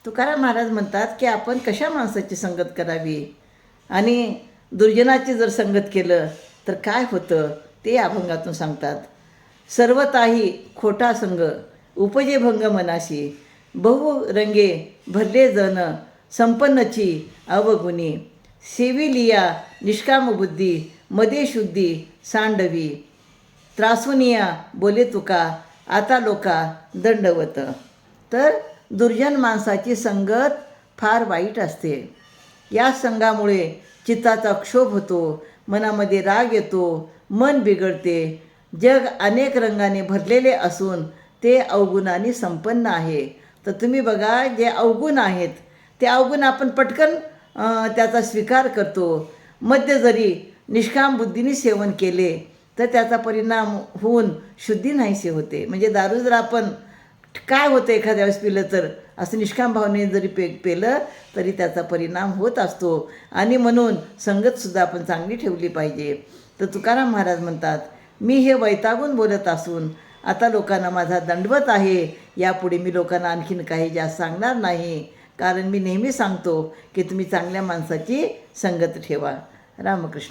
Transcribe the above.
तुकाराम महाराज म्हणतात की आपण कशा माणसाची संगत करावी आणि दुर्जनाची जर संगत केलं तर काय होतं ते या अभंगातून सांगतात. सर्वताही खोटा संग उपजे भंग मनाशी, बहुरंगे भरले जन संपन्नची अवगुणी, सेविलिया निष्काम बुद्धी मध्ये शुद्धी सांडवी, त्रासुनिया बोले तुका आता लोका दंडवत. तर दुर्जन माणसाची संगत फार वाईट असते. या संगामुळे चित्ताचा क्षोभ होतो, मनामध्ये राग येतो, मन बिघडते. जग अनेक रंगाने भरलेले असून ते अवगुणाने संपन्न आहे. तर तुम्ही बघा, जे अवगुण आहेत ते अवगुण आपण पटकन त्याचा स्वीकार करतो. मद्य जरी निष्काम बुद्धीने सेवन केले तर त्याचा परिणाम होऊन शुद्धी नाहीसे होते. म्हणजे दारू जर आपण काय होतं एखाद्या वेळेस पिलं तर असं निष्काम भावनेने जरी पेलं तरी त्याचा परिणाम होत असतो. आणि म्हणून संगतसुद्धा आपण चांगली ठेवली पाहिजे. तर तुकाराम महाराज म्हणतात, मी हे वैतागून बोलत असून आता लोकांना माझा दंडवत आहे. यापुढे मी लोकांना आणखीन काही जास्त सांगणार नाही, कारण मी नेहमी सांगतो की तुम्ही चांगल्या माणसाची संगत ठेवा. रामकृष्ण.